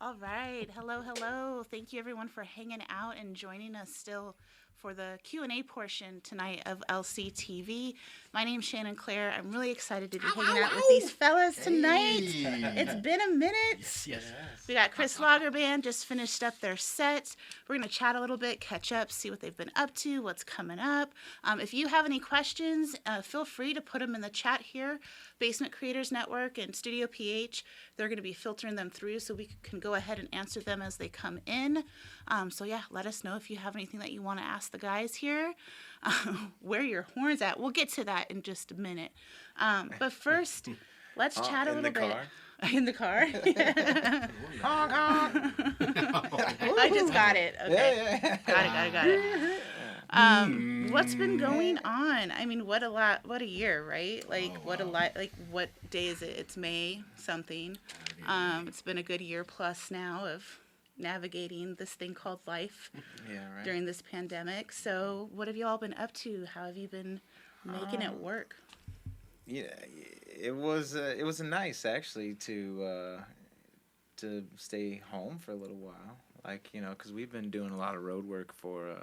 All right. Hello, hello. Thank you everyone for hanging out and joining us still for the Q&A portion tonight of LCTV. My name's Shannon Claire. I'm really excited to be hanging out with these fellas tonight. Hey. It's been a minute. Yes. We got Kris Band just finished up their set. We're going to chat a little bit, catch up, see what they've been up to, what's coming up. If you have any questions, feel free to put them in the chat here. Basement Creators Network and Studio PH, they're going to be filtering them through so we can go ahead and answer them as they come in. So yeah, let us know if you have anything that you want to ask the guys here. Where your horns at? We'll get to that in just a minute. But first, let's chat a little bit. Car? In the car? Honk, honk. I just got it. Okay. Yeah. Got it. What's been going on? I mean, what a year, right? Like, what day is it? It's May something. It's been a good year plus now of navigating this thing called life during this pandemic. So what have you all been up to? How have you been making it work? Yeah, it was nice actually to stay home for a little while. Like, because we've been doing a lot of road work for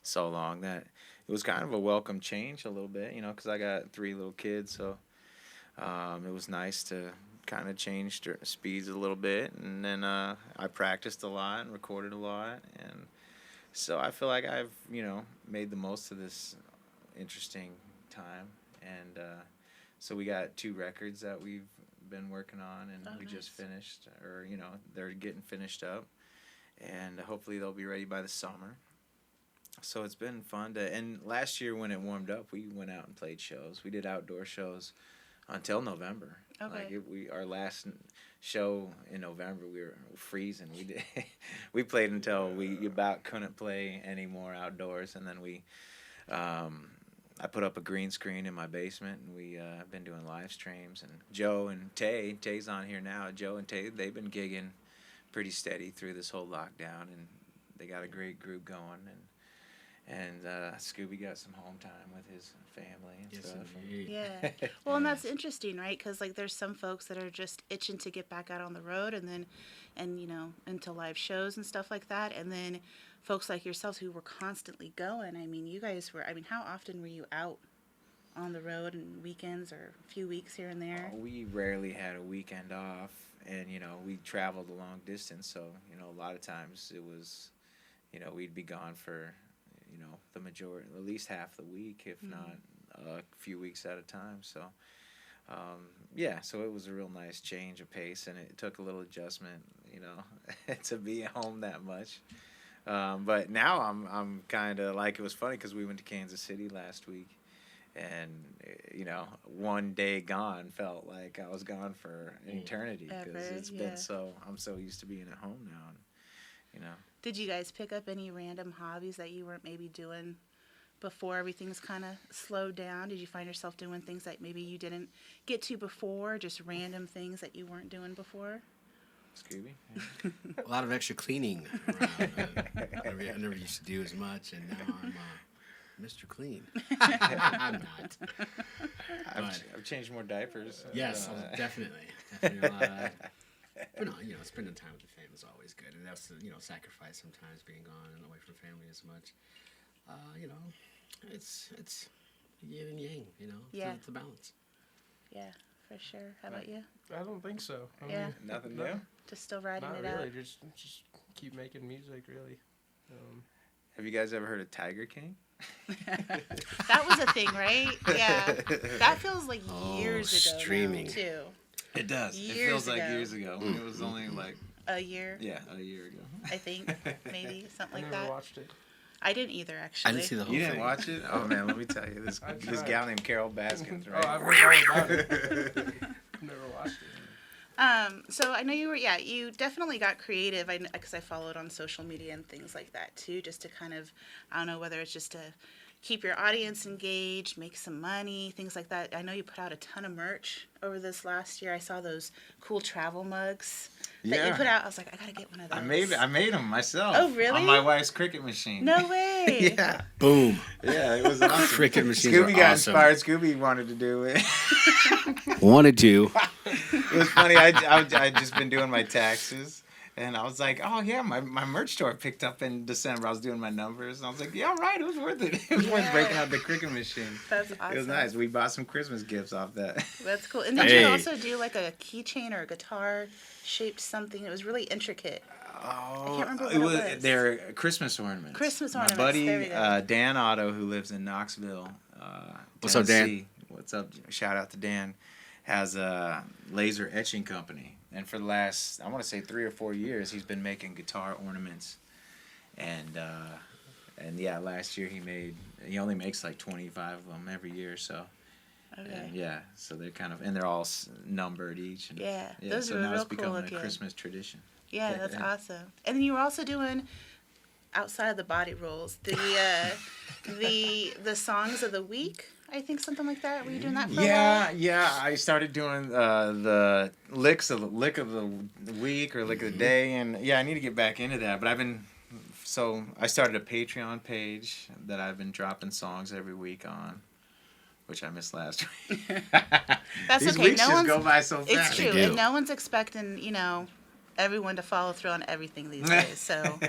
so long that it was kind of a welcome change a little bit, because I got 3 little kids, so it was nice to kind of change speeds a little bit. And then I practiced a lot and recorded a lot, and so I feel like I've made the most of this interesting time. And so we got 2 records that we've been working on, and we just finished, or they're getting finished up, and hopefully they'll be ready by the summer. So it's been fun and last year when it warmed up, we went out and played shows. We did outdoor shows until November. Okay. Like our last show in November, we were freezing. We played until we about couldn't play anymore outdoors, and then I put up a green screen in my basement, and we have been doing live streams. And Joe and Tay's on here now. Joe and Tay, they've been gigging pretty steady through this whole lockdown, and they got a great group going. And Scooby got some home time with his family and stuff. Yeah. Well, and that's interesting, right? Because there's some folks that are just itching to get back out on the road, and into live shows and stuff like that, and then folks like yourselves who were constantly going. I mean, you guys were. I mean, how often were you out on the road, and weekends or a few weeks here and there? We rarely had a weekend off, and we traveled a long distance, so a lot of times it was, we'd be gone for the majority, at least half the week, if not a few weeks at a time. So so it was a real nice change of pace, and it took a little adjustment, to be at home that much. But now I'm kind of like, it was funny because we went to Kansas City last week, and one day gone felt like I was gone for an eternity, because it's been I'm so used to being at home now, and Did you guys pick up any random hobbies that you weren't maybe doing before everything's kind of slowed down? Did you find yourself doing things that maybe you didn't get to before, just random things that you weren't doing before? Scooby? A lot of extra cleaning around. I never used to do as much, and now I'm Mr. Clean. I'm not. I've changed more diapers. Yes, definitely. Definitely a lot of that. But no, spending time with the family is always good, and that's sacrifice sometimes being gone and away from family as much. It's yin and yang. It's a balance. Yeah, for sure. How about you? I don't think so. I Yeah. mean, Nothing new? Just still riding not it really. out. Just keep making music, really. Have you guys ever heard of Tiger King? That was a thing, right? Yeah. That feels like years ago streaming. now, too. It does. Years it feels ago. like years ago. It was only like A year, a year ago. I think, maybe, something I like never that. watched it. I didn't either, actually. I didn't see the whole You thing. didn't watch it? Oh man, let me tell you, this gal named Carol Baskins, right? Oh, I've heard all about it. Never watched it. So I know you definitely got creative, because I followed on social media and things like that too, just to kind of, I don't know, whether it's just to keep your audience engaged, make some money, things like that. I know you put out a ton of merch over this last year. I saw those cool travel mugs that you put out. I was like, I gotta get one of those. I made them myself. Oh, really? On my wife's cricket machine. No way. Yeah. Boom. Yeah, it was awesome. Cricket machines Scooby are got awesome. inspired. Scooby wanted to do it. Wanted to. It was funny. I just been doing my taxes, And I was like, oh, yeah, my merch store picked up in December. I was doing my numbers. And I was like, yeah, right, it was worth it. It was worth breaking out the cricket machine. That's awesome. It was nice. We bought some Christmas gifts off that. That's cool. And did you also do like a keychain or a guitar-shaped something? It was really intricate. Oh, I can't remember what it was. They're Christmas ornaments. Christmas ornaments. My buddy, there we go. Dan Otto, who lives in Knoxville, What's up, Dan? Tennessee. What's up? Shout out to Dan. Has a laser etching company. And for the last, I want to say 3 or 4 years, he's been making guitar ornaments. And yeah, last year he only makes like 25 of them every year. So Okay. yeah, so they're and they're all numbered each. And, Yeah, those so are now real it's becoming cool a looking. Christmas tradition. Yeah, that's awesome. And then you were also doing outside of the body rolls, the songs of the week. I think something like that. Were you doing that for a while? Yeah. I started doing the lick of the week or lick of the day, and yeah, I need to get back into that. But I started a Patreon page that I've been dropping songs every week on, which I missed last week. That's These okay. weeks No just one's. go by so fast. It's true, They do. and no one's expecting everyone to follow through on everything these days. So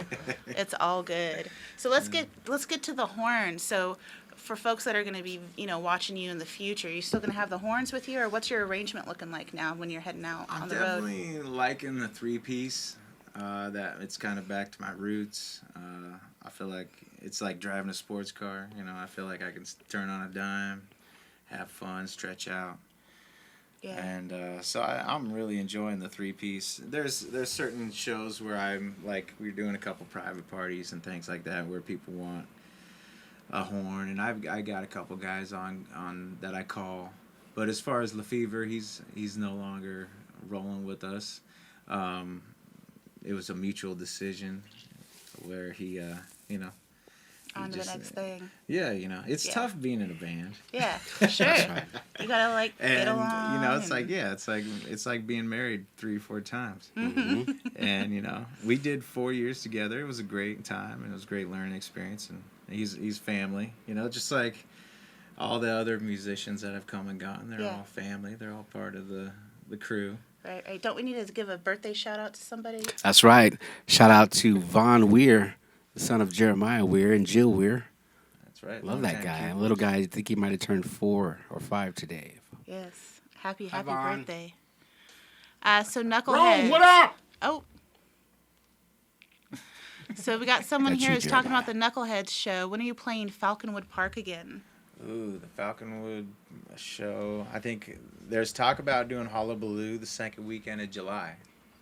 it's all good. So let's get to the horns. So for folks that are going to be watching you in the future, are you still going to have the horns with you, or what's your arrangement looking like now when you're heading out on the road? I'm definitely liking the 3-piece. That it's kind of back to my roots. I feel like it's like driving a sports car. I feel like I can turn on a dime, have fun, stretch out. Yeah. And so I'm really enjoying the 3-piece. There's certain shows where we're doing a couple private parties and things like that where people want a horn, and I got a couple guys on that I call. But as far as Lefevre, he's no longer rolling with us. It was a mutual decision where he On to the next thing. Yeah, it's tough being in a band. Yeah, sure. You gotta get along. It's like being married 3 or 4 times. Mm-hmm. And we did 4 years together. It was a great time, and it was a great learning experience. And he's family. Just like all the other musicians that have come and gone. They're all family. They're all part of the crew. Right. Don't we need to give a birthday shout out to somebody? That's right. Shout out to Von Weir, the son of Jeremiah Weir and Jill Weir. That's right. Love that guy. Little guy, I think he might have turned 4 or 5 today. Yes. Happy Vaughn. birthday. So Knucklehead. What up? Oh. So we got someone That's here you, who's talking Jeremiah. about the Knuckleheads show. When are you playing Falconwood Park again? Ooh, the Falconwood show. I think there's talk about doing Hullabaloo the second weekend of July.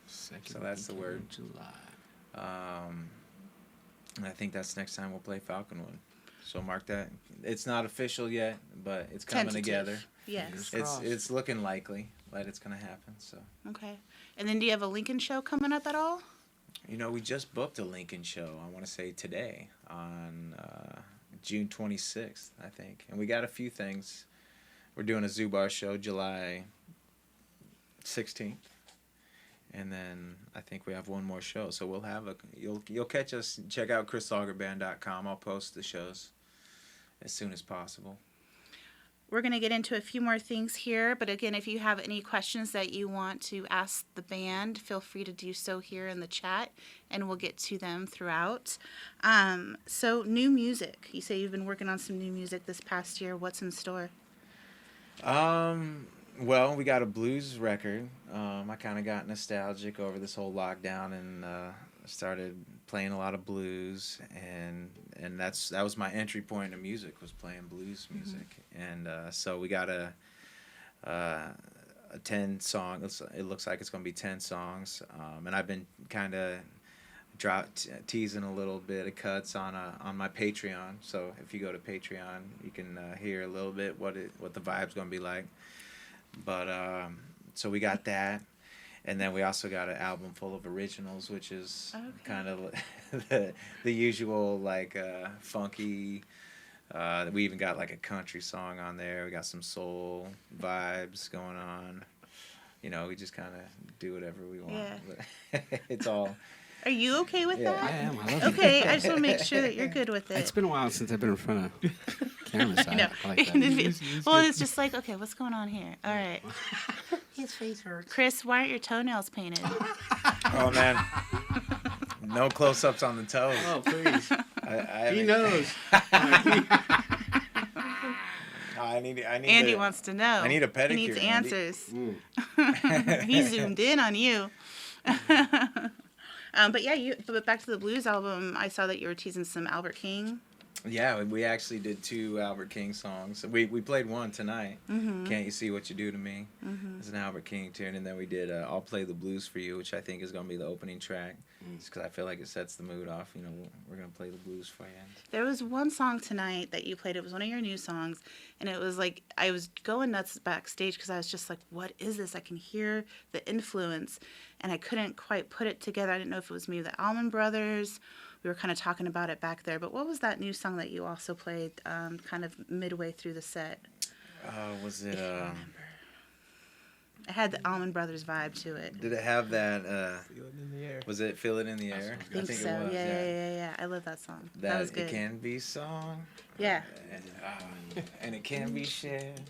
So that's the word. July. And I think that's next time we'll play Falconwood. So mark that. It's not official yet, but it's coming Tentative. together. Yes. It's looking likely that it's gonna happen. So Okay. And then do you have a Lincoln show coming up at all? we just booked a Lincoln show. I want to say today on June 26th, I think, and we got a few things. We're doing a Zubar show July 16th, and then I think we have one more show. So we'll have you'll catch us. Check out chrissalgerband.com. I'll post the shows as soon as possible. We're going to get into a few more things here, but again, if you have any questions that you want to ask the band, feel free to do so here in the chat, and we'll get to them throughout. So new music. You say you've been working on some new music this past year. What's in store? Well, we got a blues record. I kind of got nostalgic over this whole lockdown and started playing a lot of blues, and that was my entry point into music, was playing blues music. And so we got a 10 song. It looks like it's going to be 10 songs. And I've been kind of teasing a little bit of cuts on my Patreon. So if you go to Patreon, you can hear a little bit what the vibe's going to be like. But so we got that. And then we also got an album full of originals, which is kind of the usual, like, funky. We even got, like, a country song on there. We got some soul vibes going on. We just kind of do whatever we want. Yeah. But it's all... Are you okay with that? I am. I love it. Okay, I just want to make sure that you're good with it. It's been a while since I've been in front of cameras. I know. I like that. Well, it's just like, okay, what's going on here? All right. His face hurts. Kris, why aren't your toenails painted? Oh man, no close-ups on the toes. Oh, please. He knows. I need. Andy wants to know. I need a pedicure. He needs Andy. answers. He zoomed in on you. But yeah, but back to the blues album, I saw that you were teasing some Albert King. Yeah, we actually did 2 Albert King songs. We played one tonight. Mm-hmm. Can't You See What You Do to Me? Mm-hmm. It's an Albert King tune, and then we did I'll Play the Blues for You, which I think is going to be the opening track. Just because I feel like it sets the mood off. You know, we're going to play the blues for you. There was one song tonight that you played. It was one of your new songs, and it was like I was going nuts backstage because I was just like, "What is this?" I can hear the influence, and I couldn't quite put it together. I didn't know if it was maybe the Allman Brothers. We were kind of talking about it back there. But what was that new song that you also played kind of midway through the set? Was it? It had the Allman Brothers vibe to it. Did it have that? Feel it in the air. Was it Feel It in the Air? I think so. it was. Yeah. I love that song. That was good. It can be sung. Yeah. And it can be shared.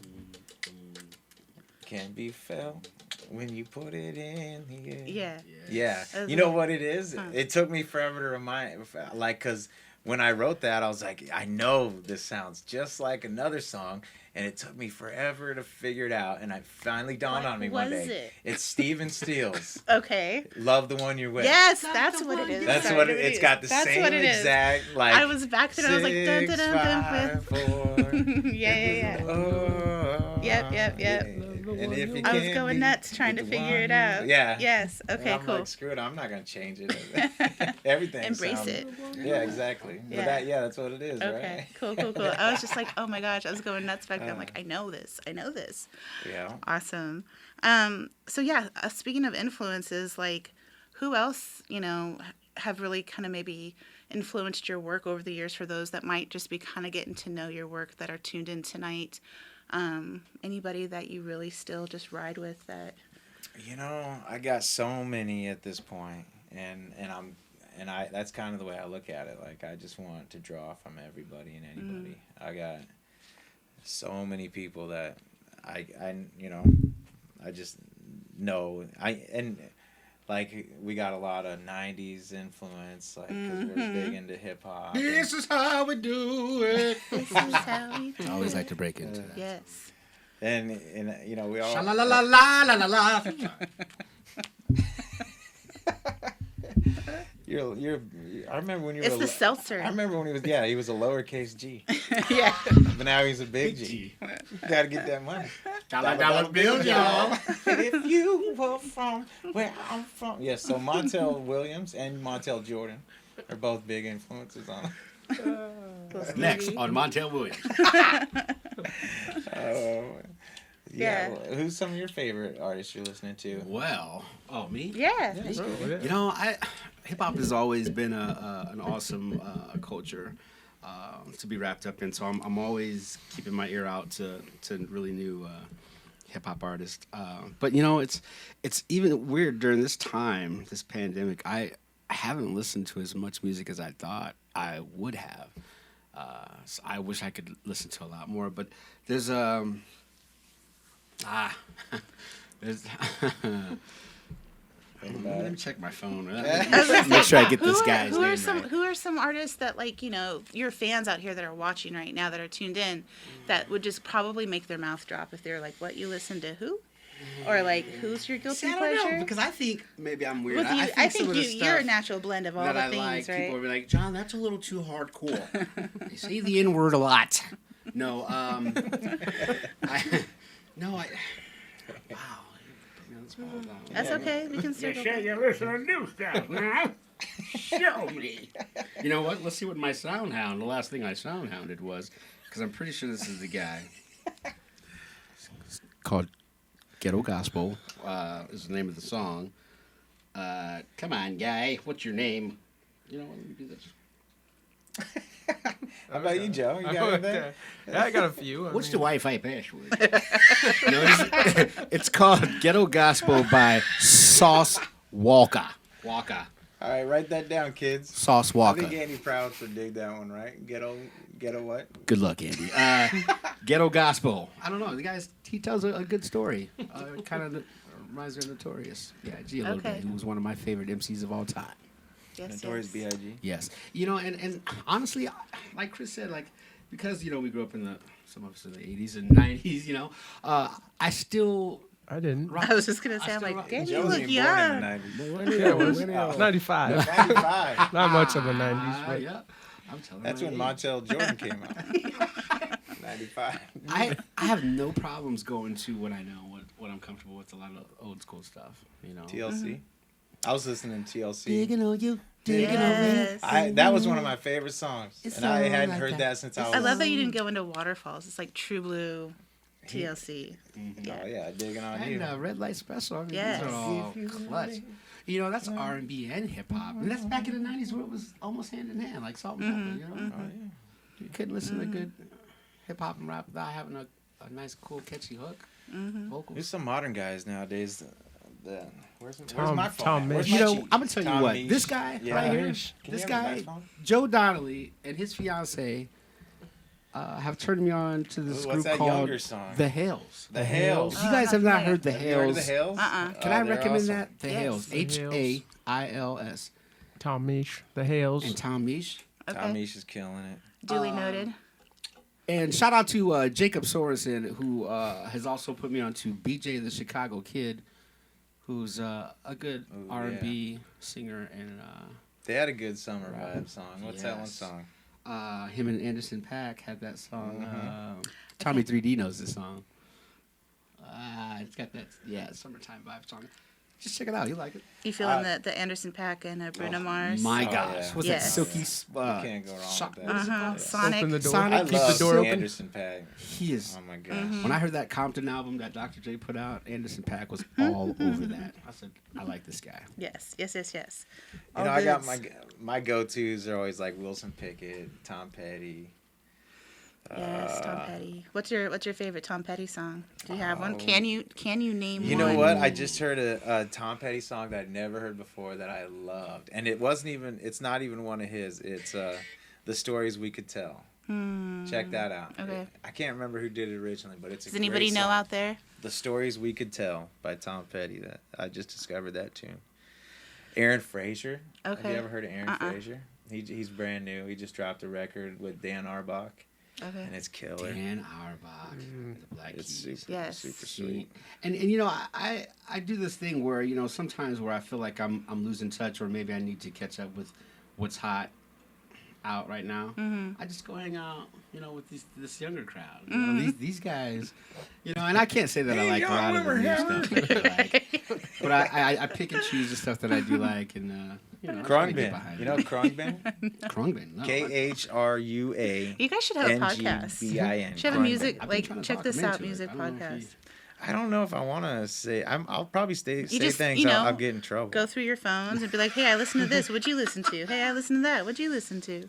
Can be felt when you put it in the air. Yeah. Yeah. That was You know good. what it is? Huh. It took me forever to remind, like, because when I wrote that, I was like, I know this sounds just like another song. And it took me forever to figure it out. And it finally dawned What on me was one day. it? It's Steven Stills. Okay. Love the One You're With. Yes, that's what it is. That's Sorry, what there it's got the That's same what it is. exact, like. I was back there and I was like, dun dun dun 6, dun. 5, 4. Yeah. Oh, Yep. And if you I was can't going be nuts trying to with the figure one it out. you- Yeah. Yes. And Okay, I'm cool. like, screw it, I'm not gonna change it. Everything. Embrace sounds- it. Yeah, exactly. Yeah. But that's what it is, Okay. right? Cool. I was just like, oh my gosh, I was going nuts back there. I'm like, I know this. Yeah. Awesome. So yeah, speaking of influences, like who else, have really kind of maybe influenced your work over the years for those that might just be kind of getting to know your work that are tuned in tonight? Anybody that you really still just ride with that? I got so many at this point, and that's kind of the way I look at it. Like, I just want to draw from everybody and anybody. I got so many people that I just know. Like, we got a lot of 90s influence, like, because we're big into hip-hop. This is how we do it. This is how we do I always it. like to break into that. Yes. And we all... Sha-la-la-la-la-la-la-la. I remember when you It's were... the seltzer. I remember when he was a lowercase G. Yeah. But now he's a big G. Gotta get that money. Dollar bill, y'all. If you were from where I'm from. Yes, so Montel Williams and Montel Jordan are both big influences on him. Next on Montel Williams. Yeah. Who's some of your favorite artists you're listening to? Well, me? Yeah. Hip hop has always been an awesome culture to be wrapped up in. So I'm always keeping my ear out to really new hip hop artists. But it's even weird during this time, this pandemic. I haven't listened to as much music as I thought I would have. So I wish I could listen to a lot more. But there's there's. Let me check my phone. Make sure I get this guy's name right. Who are some artists that your fans out here that are watching right now that are tuned in that would just probably make their mouth drop if they're like, what, you listen to who? Or like, who's your guilty See, I pleasure? don't know, because I think maybe I'm weird. With you, I think some of the you're a stuff natural blend of all that the I things, like, right? people will be like, John, that's a little too hardcore. They say the N-word a lot. No, wow. That's okay. We can circle. you listen to new stuff now. Show me. You know what? Let's see what my sound hound. The last thing I sound hounded was, because I'm pretty sure this is the guy. It's called Ghetto Gospel. Is the name of the song. Come on, guy. What's your name? You know what? Let me do this. How about you, Joe? You got anything? Yeah, I got a few. What's the Wi-Fi password? It's called Ghetto Gospel by Sauce Walker. All right, write that down, kids. Sauce I Walker. think Andy Prowse would dig that one, right? Ghetto what? Good luck, Andy. Ghetto Gospel. I don't know. He tells a good story. Kind of reminds me of Notorious B.I.G. a little Okay. bit, who was one of my favorite MCs of all time. Yes, Notorious yes. B.I.G. Yes, you know, and honestly, like Kris said, like because we grew up in some of us in the '80s and '90s, I still I didn't. rock. I was just gonna say, I I'm still like, rock- damn, you Joe look ain't born in the young. 90s. Yeah, it was 95. 95. Not much of the 90s, but Yeah, I'm telling That's my when age. Montel Jordan came out. 95. I have no problems going to what I know, what I'm comfortable with. A lot of old school stuff, TLC. I was listening to TLC. Digging on you, digging Yes. on me. That was one of my favorite songs, It's and I all hadn't like heard that. that since I was. I love that you didn't go into waterfalls. It's like True Blue, TLC. Oh yeah, digging on And you. Red Light Special. I mean, Yes. these are all clutch. That's R&B and hip hop, and that's back in the '90s where it was almost hand in hand, like salt and pepper. Oh yeah. You couldn't listen to good hip hop and rap without having a nice, cool, catchy hook. Vocals. There's some modern guys nowadays. Where's Tom- my phone? Tom at? Where's Misch. my I'm cheat? gonna tell you Tom what. Misch. This guy Yeah. right here, Misch. Can this you have a guy, nice phone? Joe Donnelly and his fiance have turned me on to this Ooh, group what's that called younger song? The Hales. The Hales. If you guys have not heard The Have you heard of Hales, the Hales? can I they're recommend awesome. that? The Yes. Hales. The Hales. HAILS. Tom Misch, The Hales. And Tom Misch. Tom Okay. Misch is killing it. Duly noted. And shout out to Jacob Sorensen, who has also put me on to BJ the Chicago Kid, who's a good Ooh, R&B singer, and They had a good summer vibe song. What's that one Yes. song? him and Anderson .Paak had that song. Mm-hmm. Tommy 3D knows this song. It's got that summertime vibe song. Just check it out. You like it? You feeling the Anderson .Paak and Bruno Mars? My Oh, gosh, yeah. what's Yes. that silky? You can't go wrong shock- with that. Uh-huh. Sonic. Open the door. Sonic. I Keep the love door open. Anderson .Paak. He is. Oh my gosh. When I heard that Compton album that Dr. J put out, Anderson .Paak was all over that. I said, I like this guy. Yes. You know, I got my go-tos are always like Wilson Pickett, Tom Petty. Yes, Tom Petty. What's your favorite Tom Petty song? Do you have one? Oh. Can you name You one? know what? I just heard a Tom Petty song that I'd never heard before that I loved, and it's not even one of his. It's The Stories We Could Tell. Check that out. Okay. I can't remember who did it originally, but it's a Does anybody great know song. out there? The Stories We Could Tell by Tom Petty. That I just discovered that tune. Aaron Frazier. Have Okay. you ever heard of Aaron Frazier? He's brand new. He just dropped a record with Dan Arbach, Okay. and it's killer. Dan Arbach, the Black It's Keys. super, Yes. super sweet. And I do this thing where sometimes where I feel like I'm losing touch, or maybe I need to catch up with what's hot out right now. I just go hang out with this younger crowd. These guys, and I can't say that I like a lot of the new stuff that they like, but I pick and choose the stuff that I do like, and I try to get Khruangbin. behind You it. know Khruangbin? Khruangbin. No, Khrua. You guys should have a podcast. NGBIN. Should have a music I've been trying to check talk this him out into it. music I don't know if podcast. I don't know if I want to say. I'll probably say just, things. I'll get in trouble. Go through your phones and be like, "Hey, I listened to this. What'd you listen to? Hey, I listened to that. What'd you listen to?"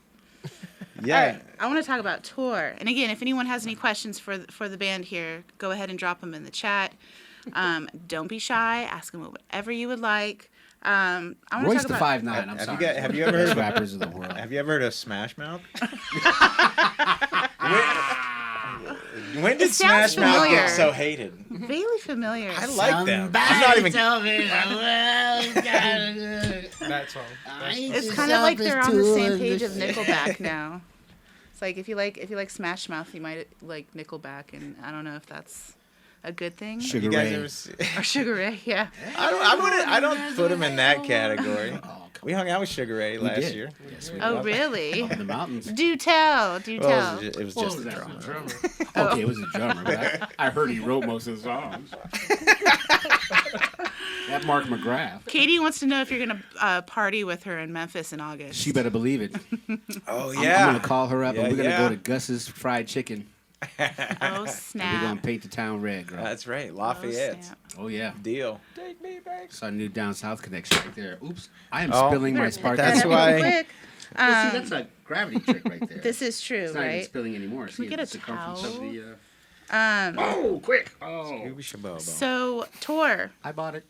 Yeah. All right, I want to talk about tour. And again, if anyone has any questions for the band here, go ahead and drop them in the chat. Don't be shy. Ask them whatever you would like. I want Royce to the talk about 5'9". I'm Have sorry. have you ever heard Best of rappers of the world? Have you ever heard of Smash Mouth? When did It sounds Smash Mouth familiar. get so hated? vaguely familiar. I like them. I'm not even. That song. It's kind of like they're on the same page of Nickelback now. It's like if you like Smash Mouth, you might like Nickelback, and I don't know if that's a good thing. Sugar You guys Ray. ever see? Or Sugar Ray, yeah. I don't put them in that category. Oh, come We hung out with Sugar Ray last did. year. Yes, we Oh, did. really? Up in the mountains. Do tell. Do Well, tell. it was What just was the that? drummer. Okay, it was a drummer, but I heard he wrote most of the songs. That Mark McGrath. Katie wants to know if you're gonna party with her in Memphis in August. She better believe it. Oh I'm yeah. gonna call her up, Yeah, and we're gonna yeah. go to Gus's Fried Chicken. Oh And we're snap! gonna paint the town red, girl. That's right, Oh, Lafayette. snap. Oh yeah. Deal. Take me back. It's our new down south connection right there. Oops, I am Oh, spilling my Better spark. That's pick that why- up real quick. See, that's a gravity trick right there. This is true, it's not even right? spilling anymore. See, we get a the circumference of towel? the. Um, Quick! Oh, Scooby Shabobo. so tour. I bought it.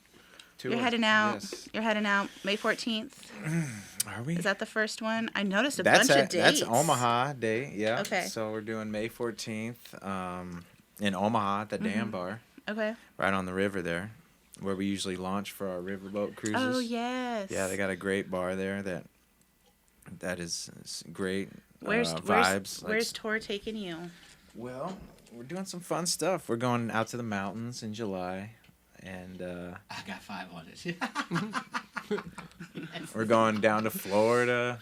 Tour. You're heading out. Yes. You're heading out May 14th. Are we? Is that the first one? I noticed a That's bunch of dates. That's Omaha Day. Yeah. Okay. So we're doing May 14th in Omaha at the Dam Bar, Okay. right on the river there. where we usually launch for our riverboat cruises. Oh yes. Yeah, they got a great bar there that is great. Where's vibes. Where's tour taking you? Well, we're doing some fun stuff. We're going out to the mountains in July, and I got 5 on it. we're going down to Florida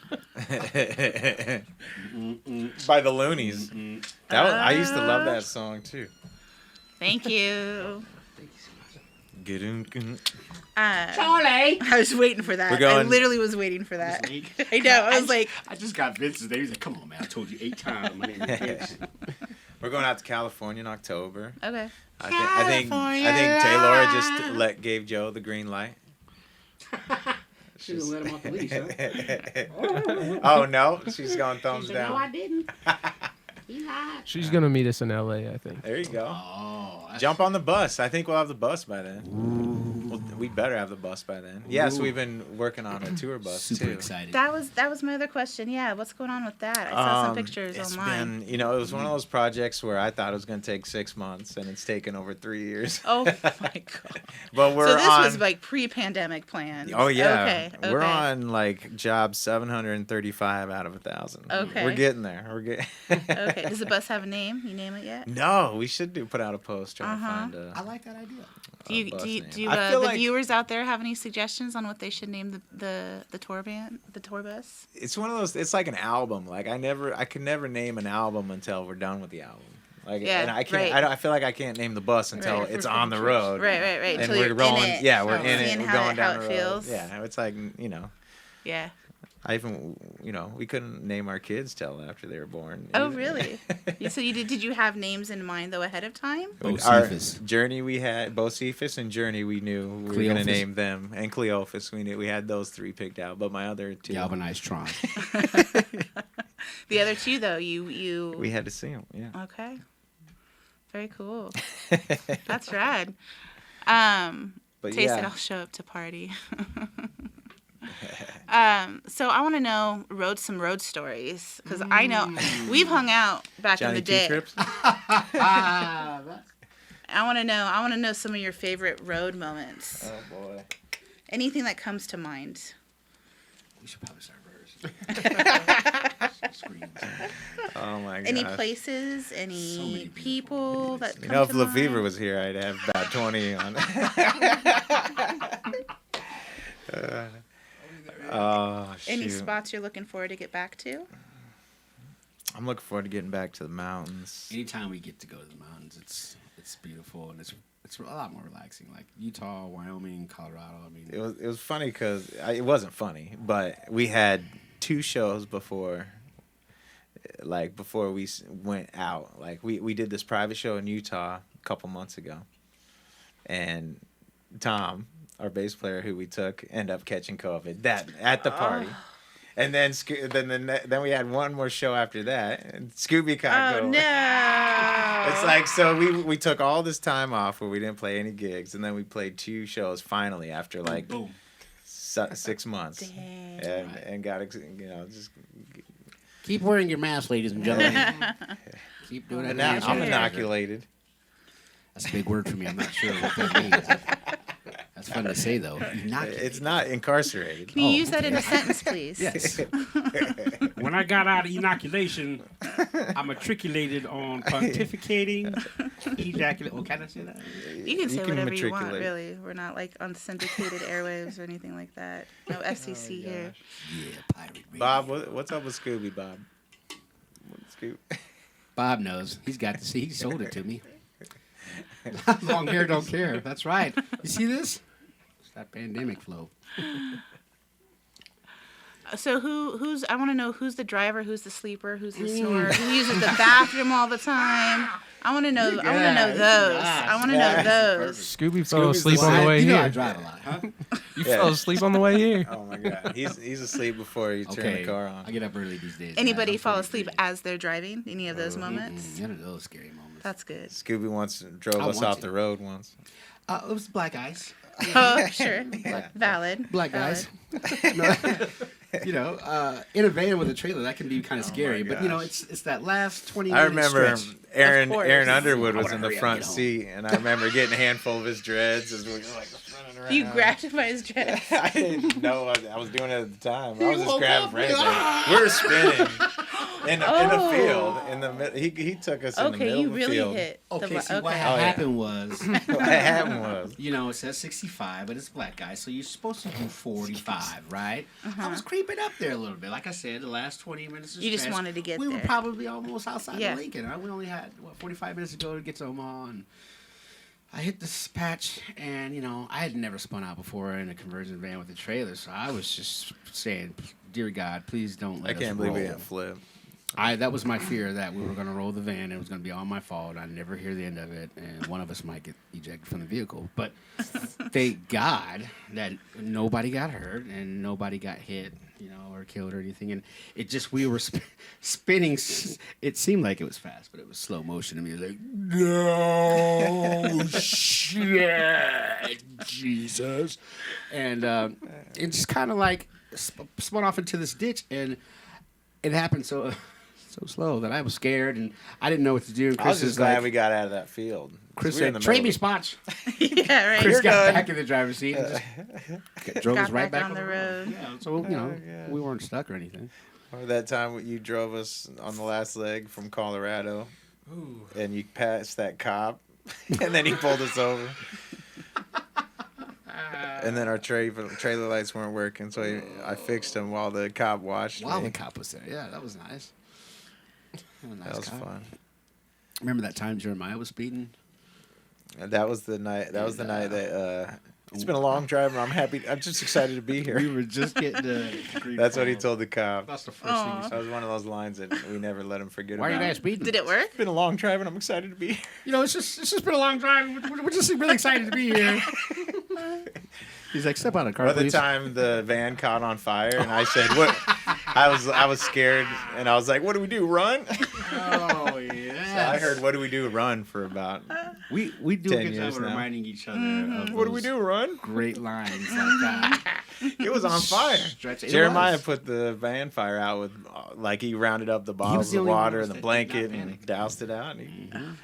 by the Loonies. I used to love that song too. Thank you. Charlie! I was waiting for that. We're going- I literally was waiting for that. I know. I was like, I just got Vince's name. He's like, come on, man. I told you 8 times. My name is Vince. We're going out to California in October. okay. I think Taylor just gave Joe the green light. Should have let him off the leash, huh? Oh no, she's going thumbs down. No, I didn't. He lied. She's gonna meet us in LA, I think. There you go. Oh, Jump on the bus. I think we'll have the bus by then. Well, we better have the bus by then. Yeah, so we've been working on a tour bus super too. excited. That was my other question. Yeah, what's going on with that? I saw some pictures It's online. been, it was one of those projects where I thought it was going to take 6 months, and it's taken over 3 years. Oh my god. But we're So this on. was like pre-pandemic plan. Oh yeah, Okay. we're on like job 735 out of 1,000. Okay. We're getting there. We're getting. Okay. Does the bus have a name? You name it yet? No, we should put out a post trying to find I a. like that idea. Do you bus do you, name. do you, I feel the like- viewers out there have any suggestions on what they should name the tour bus? It's one of those. It's like an album. Like I could never name an album until we're done with the album. Like, Yeah, and I can't. right. I feel like I can't name the bus until Right. it's on the road. Right. And Until we're you're rolling. in it. Yeah, we're in it. Seeing We're how going down it the road. feels. Yeah, it's like Yeah. I even we couldn't name our kids till after they were born. Oh really? So you did you have names in mind though ahead of time? Our Bocephus. Journey, we had Bocephus and Journey. We knew we were gonna Cleophas. name them, and Cleophas. We knew we had those 3 picked out, but my other 2, Galvanized Tron. The other two though, you we had to see them. Yeah. Okay. Very cool. That's rad. But Taste it, yeah, I'll show up to party. So I want to know some road stories because I know we've hung out back Johnny in the Two day. Trips. I want to know some of your favorite road moments. Oh boy. Anything that comes to mind. We should probably start verse. Screens. Oh my god. Any places, So any many people that You come know, if to LeFever mind? was here, I'd have about 20 on. Oh, Any shoot. spots you're looking forward to get back to? I'm looking forward to getting back to the mountains. Anytime we get to go to the mountains, it's beautiful and it's a lot more relaxing. Like Utah, Wyoming, Colorado. I mean, It was funny because it wasn't funny, but we had 2 shows before we went out. Like we did this private show in Utah a couple months ago, and Tom, our bass player who we took, ended up catching COVID at the party. And then then we had one more show after that, and Scooby caught Oh COVID. no! It's like, so we took all this time off where we didn't play any gigs, and then we played 2 shows finally after like boom. 6 months. Dang. And got just. Keep wearing your mask, ladies and gentlemen. Keep doing it. And now I'm sure. inoculated. That's a big word for me. I'm not sure what that means. That's fun to say, though. It's not incarcerated. Can you Oh, use that in a okay. sentence, please? Yes. When I got out of inoculation, I matriculated on pontificating, ejaculate. Oh, can I say that? You can say whatever you want, matriculate. really. We're not like on syndicated airwaves or anything like that. No FCC here. Yeah, pirate radio. Bob, what's up with Scooby, Bob? Bob knows. He's got to see. He sold it to me. Long hair don't care. That's right. You see this? It's that pandemic flow. So who's? I want to know who's the driver, who's the sleeper, who's the snorer, who uses the bathroom all the time. I want to know. I want to know those. I want to know those. Scooby fell Scooby's asleep the on the one- way You know I here. drive a lot, huh? You Yeah. fell asleep on the way here. Oh my God, he's asleep before you turn the car on. I get up early these days. Anybody guys. I'm fall 43. asleep as they're driving? Any of those moments? None of those scary moments. That's good. Scooby once drove I us want off to. the road once. It was black eyes. Oh, sure. Valid. Black Valid. guys. In a van with a trailer, that can be kind of scary. But gosh. it's that last 20 I minutes. remember Stretch. Aaron Underwood I was wanna in the hurry up, front get home. seat, and I remember getting a handful of his dreads as we were like running around. You grabbed him by his dress. I didn't know I was doing it at the time. I He was just woke grabbing up, for anything. ah! We were spinning in the Oh. field. He took us in the Okay, middle you of the really field. hit. Okay, the, see, what yeah. happened was, What happened was, it says 65, but it's a black guy, so you're supposed to do 45, right? I was creeping up there a little bit. Like I said, the last 20 minutes of You just stretch, wanted to get we there. were probably almost outside Yeah. of Lincoln. We only had, 45 minutes to go to get to Omaha, and I hit this patch, and, I had never spun out before in a conversion van with a trailer, so I was just saying, dear God, please don't let I us can't believe we roll. didn't flip. That was my fear, that we were going to roll the van. It was going to be all my fault. I'd never hear the end of it, and one of us might get ejected from the vehicle. But thank God that nobody got hurt and nobody got hit, or killed or anything. And it just, we were spinning. It seemed like it was fast, but it was slow motion to me. It was like, no, shit, Jesus. And it just kind of like spun off into this ditch, and it happened so slow that I was scared, and I didn't know what to do. And I was Kris just is glad like, we got out of that field. Chris We were in said, the trade middle me of- spots. Yeah, right. Chris got done. back in the driver's seat and just drove us Got right back back on the road. Yeah, so, gosh. we weren't stuck or anything. Or that time you drove us on the last leg from Colorado, and you passed that cop, and then he pulled us over. And then our trailer lights weren't working, so I fixed them while the cop watched While me. the cop was there. Yeah, that was nice. That was fun. Remember that time Jeremiah was speeding? And that was the night. That was the night that. It's been a long drive, and I'm happy. I'm just excited to be here. We were just getting to Green That's what he Falls. told the cop. That's the first thing Aw. he That said. was one of those lines that we never let him forget Why are you about. guys speeding? Did it work? It's been a long drive, and I'm excited to be here. It's just been a long drive. We're just really excited to be here. He's like, step out of the car, By the please. time the van caught on fire, and I said, "What?" I was scared, and I was like, "What do we do? Run?" Oh, yeah. So I heard, "What do we do? Run?" for about. We do a 10 good job years of now. reminding each other of What do we those do? Run? great lines like that. It was on fire. Stretch- it Jeremiah was. put the van fire out with, he rounded up the was bottles the of only one water and the that did not blanket and panic. doused it out. And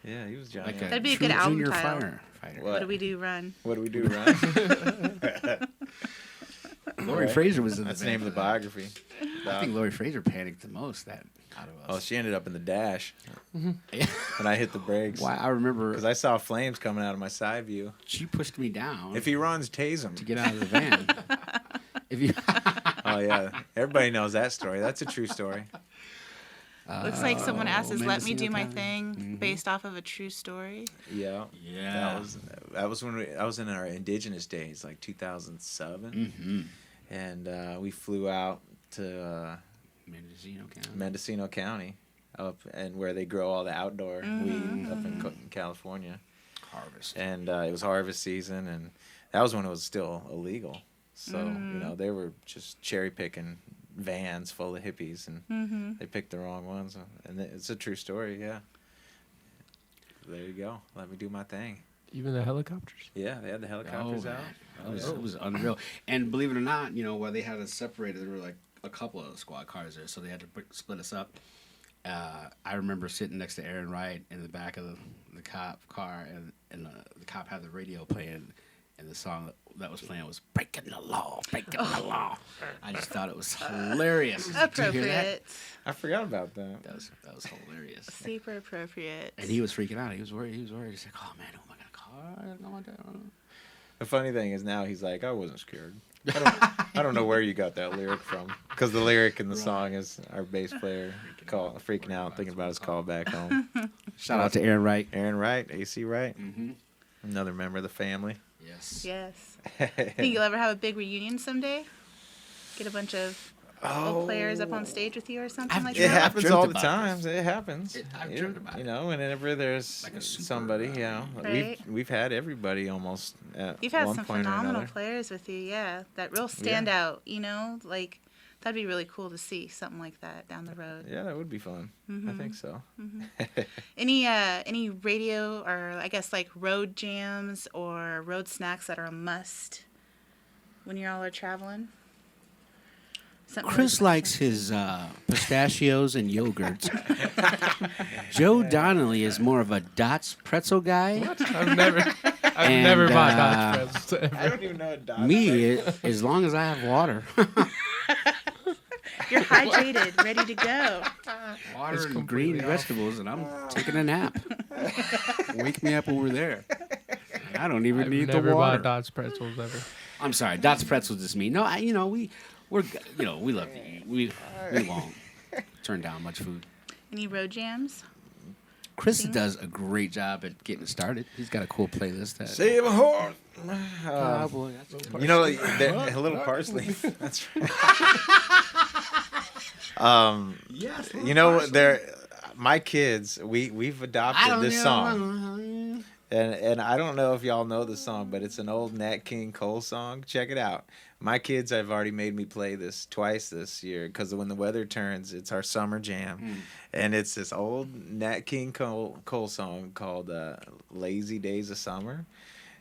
yeah, he was Johnny. Like That'd be a true good album junior title. firefighter. What? What do we do? Run. What do we do? Run? Lori Right. Fraser was in That's the van name of the for that. biography. I think Lori Fraser panicked the most out of Oh, us. she ended up in the dash, and I hit the brakes Why I remember because I saw flames coming out of my side view. she pushed me down If he runs, tase him. to get out of the van. If you Oh yeah, everybody knows that story. That's a true story. Looks like someone asked us, "Let me Mendocino do my County. thing," based off of a true story. Yeah. Yeah. That was when I was in our indigenous days, like 2007, and we flew out to Mendocino County. Mendocino County, up and where they grow all the outdoor weed up in California, Harvest. and it was harvest season, and that was when it was still illegal. So they were just cherry picking vans full of hippies, and they picked the wrong ones, and it's a true story. Yeah. There you go. Let me do my thing. Even the helicopters. Yeah, they had the helicopters out. It was unreal. And believe it or not, while they had us separated, there were like a couple of squad cars there, so they had to split us up. I remember sitting next to Aaron Wright in the back of the cop car, and the cop had the radio playing, and the song that was playing was "Breaking the Law, Breaking the Law." I just thought it was hilarious. Did you hear that? Appropriate. I forgot about that. That was hilarious. Super appropriate. And he was freaking out. He was worried. He's like, "Oh man, who am I gonna call? I don't know what to-" The funny thing is now he's like, I wasn't scared. I don't know where you got that lyric from, because the lyric in the song is our bass player freaking out, thinking about his call back home. Shout out to Aaron Wright. Aaron Wright, AC Wright, Mm-hmm. another member of the family. Yes. Yes. Think you'll ever have a big reunion someday? Get a bunch of old players up on stage with you or something like It that? happens dreamt all the about time. It happens. I've dreamt about it. Whenever there's Like a super, somebody, Right. we've had everybody almost at You've had one some point or phenomenal another. players with you, yeah. That real standout, like that'd be really cool to see something like that down the road. Yeah, that would be fun. I think so. Any radio or I guess like road jams or road snacks that are a must when you all are traveling? Something Kris really likes his pistachios and yogurts. Joe Donnelly is more of a Dots pretzel guy. I've And, never bought Dodge pretzels ever. I don't even know what dog. Me, as long as I have water. You're hydrated, ready to go. Water It's and completely green off. vegetables, and I'm taking a nap. Wake me up when we're there. I don't even I've need the never water. bought Dodge pretzels ever. I'm sorry, Dots pretzels is me. No, we love to eat. We won't turn down much food. Any road jams? Kris does a great job at getting started. He's got a cool playlist. That Save a horse. Cowboy, You know, a little parsley. That's right. yes, You know, my kids, we've adopted this song. And I don't know if y'all know the song, but it's an old Nat King Cole song. Check it out. My kids have already made me play this twice this year because when the weather turns, it's our summer jam. And it's this old Nat King Cole song called Lazy Days of Summer.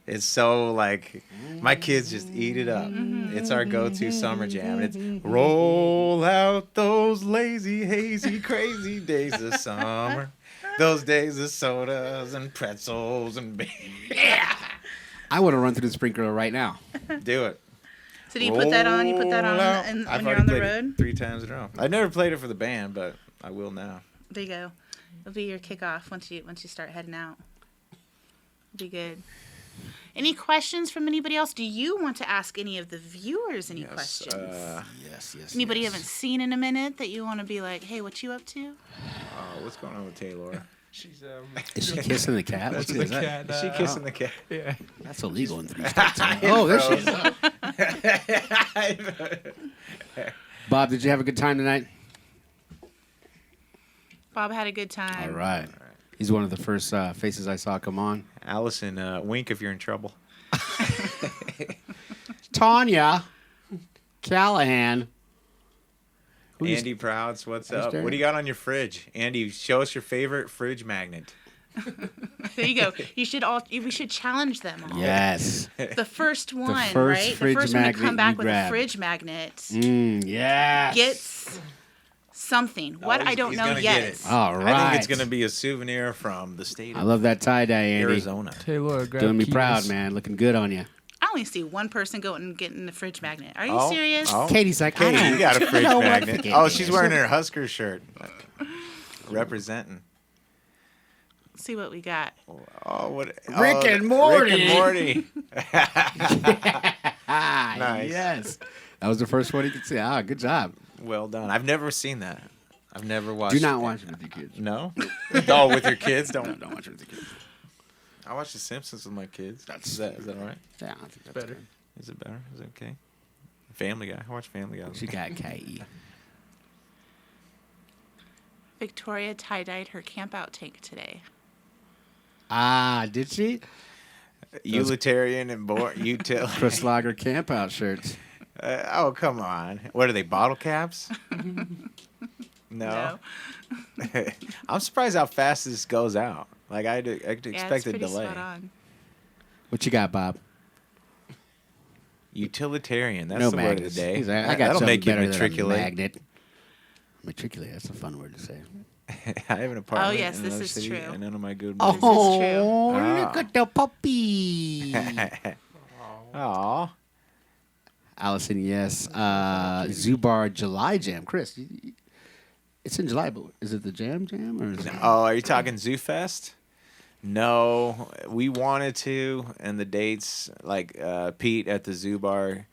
It's so like, my kids just eat it up. It's our go-to summer jam. And it's roll out those lazy, hazy, crazy days of summer. Those days of sodas and pretzels and beer. I want to run through the sprinkler right now. Do it. So do you put that on? You put that on Roll out. and I've when you're already on the played road? it 3 times in a row. I never played it for the band, but I will now. There you go. It'll be your kickoff once you start heading out. It'll be good. Any questions from anybody else? Do you want to ask any of the viewers any questions? Yes. Anybody you haven't seen in a minute that you want to be like, hey, what you up to? What's going on with Taylor? She's Is she kissing the cat? What's the is that? cat. Is she kissing the cat? Yeah. That's illegal in 3 states. Oh, there she is. Bob, did you have a good time tonight? Bob had a good time. All right. He's one of the first faces I saw come on. Allison, wink if you're in trouble. Tanya Callahan. Who's- Andy Prouds, what's Who's up? there? What do you got on your fridge? Andy, show us your favorite fridge magnet. There you go. We should challenge them all. Yes. The first one, first right? fridge The first one to magnet come back you with grab. a fridge magnet Yes. gets something. What I don't he's know gonna yet. get it. All right. I think it's going to be a souvenir from the state I of love that tie-dye, Andy. Arizona. Taylor, grab Doing me keys. proud, man. Looking good on you. I only see one person going and getting the fridge magnet. Are you Oh, serious? oh. Katie's like, I Katie, don't you got a fridge know what magnet. forget Oh, this. she's wearing her Husker shirt. Representing. Let's see what we got. Oh, what? Rick and Morty. Rick and Morty. Ah, Nice. yes. That was the first one you could see. Ah, good job. Well done. I've never seen that. I've never watched Do not watch it with your kids. No? Oh, with your kids? No, Don't. don't watch it with your kids. I watch The Simpsons with my kids. That's Is that all right? Yeah, I think that's Better. good. Is it better? Is it okay? Family Guy. I watch Family Guy. She got KE. Victoria tie-dyed her camp out tank today. Ah, did she? Utilitarian and Chris Lager camp out shirts. Oh, come on. What are they, bottle caps? No. I'm surprised how fast this goes out. Like, I'd Yeah, expect it's a pretty delay. spot on. What you got, Bob? Utilitarian. That's No the magnets. word of the day. He's like, I got That'll something make you better than a matriculate. magnet. Matriculate. That's a fun word to say. I have an apartment. yes, in this another is city, true. And none of my good Oh. money. Oh, Ah. look at the puppy. Aw. Allison, yes. Zubar July Jam. Chris, it's in July, but is it the Jam or is it? Oh, are you talking Zoo Fest? No, we wanted to, and the dates, like Pete at the Zoo Bar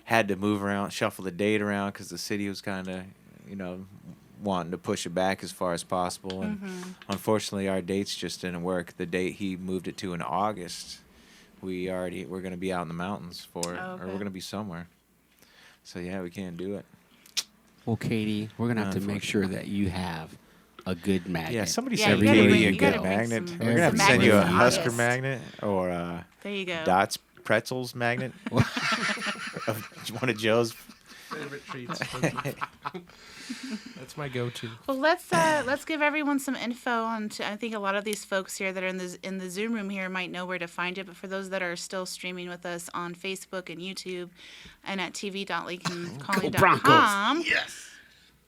had to move around, shuffle the date around because the city was kind of, wanting to push it back as far as possible. And unfortunately, our dates just didn't work. The date he moved it to in August, we're going to be out in the mountains for it, or we're going to be somewhere. So, yeah, we can't do it. Well, Katie, we're going to have to make sure that you have a good magnet. Yeah, somebody Yeah, send you gotta Katie bring- a you gotta good bring magnet. some We're going to have to send magnets you a in Husker August. magnet or There you go. Dots Pretzels magnet. Of one of Joe's Favorite treats. That's my go-to. Well, let's give everyone some info on. I think a lot of these folks here that are in the Zoom room here might know where to find it. But for those that are still streaming with us on Facebook and YouTube, and at tv.lincolncolony.com, Yes.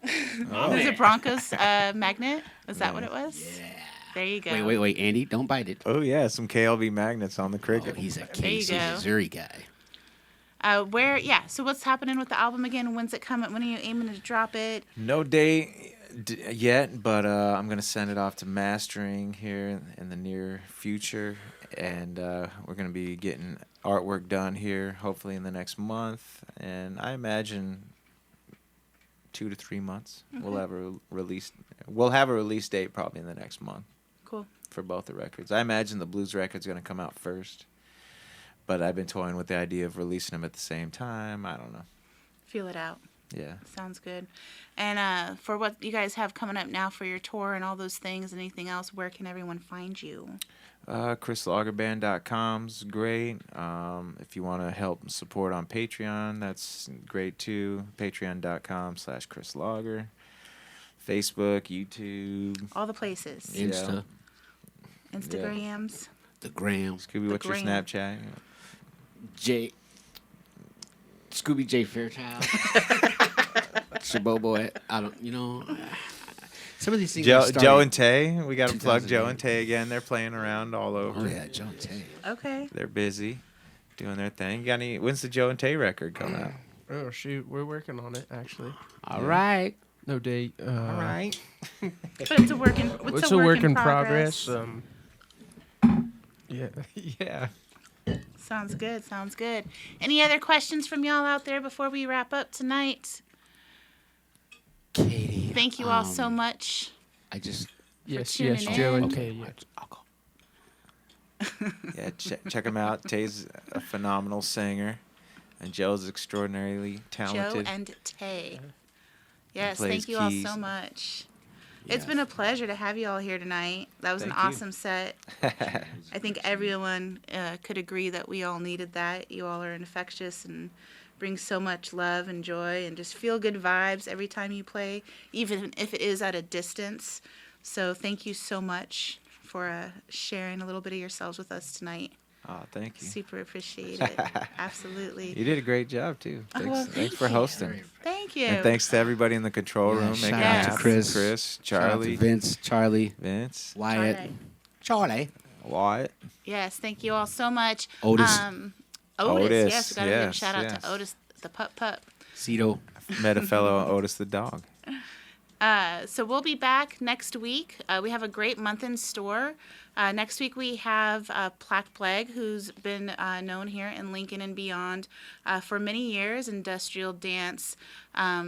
there's a Broncos magnet. Is that what it was? Yeah. There you go. Wait, Andy, don't bite it. Oh yeah, some KLV magnets on the Oh, cricket. he's a There you KC go. Missouri guy. So what's happening with the album again? When's it coming? When are you aiming to drop it? No date yet, but I'm gonna send it off to mastering here in the near future, and we're gonna be getting artwork done here hopefully in the next month, and I imagine 2 to 3 months we'll have a release. We'll have a release date probably in the next month. Cool. For both the records. I imagine the blues record's gonna come out first, but I've been toying with the idea of releasing them at the same time. I don't know. Feel it out. Yeah. Sounds good. And for what you guys have coming up now for your tour and all those things, and anything else, where can everyone find you? ChrisLagerband.com's great. If you want to help support on Patreon, that's great too. Patreon.com/ChrisLager. Facebook, YouTube. All the places. Insta, Instagrams. the gram, Scooby, what's your gram. Snapchat? Scooby J Fairchild. Shabobo, I don't, some of these things. Joe and Tay. We got to plug 2008. Joe and Tay again. They're playing around all over. Oh yeah, Joe and Tay. Okay. They're busy doing their thing. You got any? When's the Joe and Tay record come out? Oh shoot, we're working on it actually. All right. No date. All right. But it's a work in It's a work in progress. Yeah, yeah. Sounds good. Sounds good. Any other questions from y'all out there before we wrap up tonight? Katie. Thank you all so much. I just. Yes, tuning yes, in. Joe and Okay. Tay. Yeah. I'll call. Yeah, check him out. Tay's a phenomenal singer, and Joe's extraordinarily talented. Joe and Tay. Yes, plays thank you all keys. so much. It's Yeah. been a pleasure to have you all here tonight. That was an Thank you. awesome set. I think everyone could agree that we all needed that. You all are infectious and bring so much love and joy and just feel good vibes every time you play, even if it is at a distance. So thank you so much for sharing a little bit of yourselves with us tonight. Oh, thank you. Super appreciate it. Absolutely. You did a great job too. Oh, Thanks, well, thanks thank for you. hosting. Thank you. And thanks to everybody in the control room making shout it out to happen. Kris. Chris, Shout out to Charlie, Vince, Charlie, Vince, Wyatt, Alright. Charlie, Wyatt. Yes, thank you all so much. Otis. Otis. Yes, we got to give a yes, shout out yes. to Otis, the pup. Cito. Met a fellow Otis the dog. So we'll be back next week. We have a great month in store. Next week we have Plaque Plague, who's been known here in Lincoln and beyond for many years, industrial dance,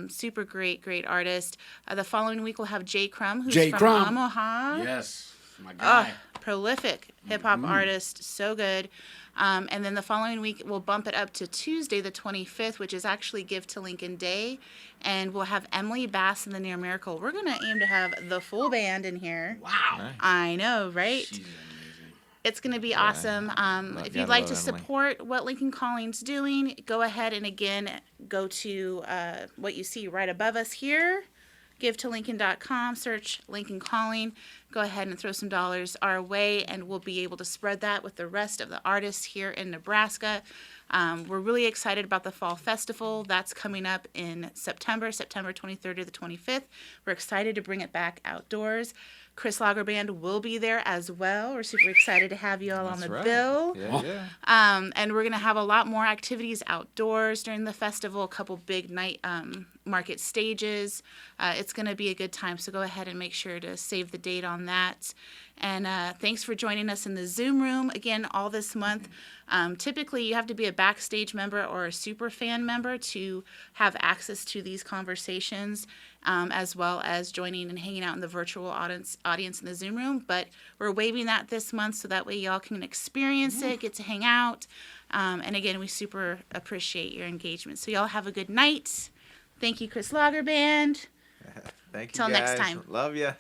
super great artist. The following week we'll have Jay Crumb, who's Jay from Crumb. Omaha. Yes, my guy. Prolific hip-hop artist, so good. And then the following week, we'll bump it up to Tuesday, the 25th, which is actually Give to Lincoln Day. And we'll have Emily Bass and the Near Miracle. We're going to aim to have the full band in here. Wow. Nice. I know, right? She's amazing. It's going to be awesome. If gotta you'd like love to Emily. support what Lincoln Calling's doing, go ahead and again, go to what you see right above us here. GiveToLincoln.com, search Lincoln Calling. Go ahead and throw some dollars our way, and we'll be able to spread that with the rest of the artists here in Nebraska. We're really excited about the Fall Festival. That's coming up in September 23rd to the 25th. We're excited to bring it back outdoors. Kris Lager Band will be there as well. We're super excited to have you all on That's the right. bill. Yeah. And we're going to have a lot more activities outdoors during the festival, a couple big night market stages. It's going to be a good time, so go ahead and make sure to save the date on that. And thanks for joining us in the Zoom room again all this month. Typically, you have to be a backstage member or a super fan member to have access to these conversations, as well as joining and hanging out in the virtual audience in the Zoom room. But we're waiving that this month so that way y'all can experience it, get to hang out. And again, we super appreciate your engagement. So y'all have a good night. Thank you, Kris Lager Band. Thank you. Till next guys. time. Love ya.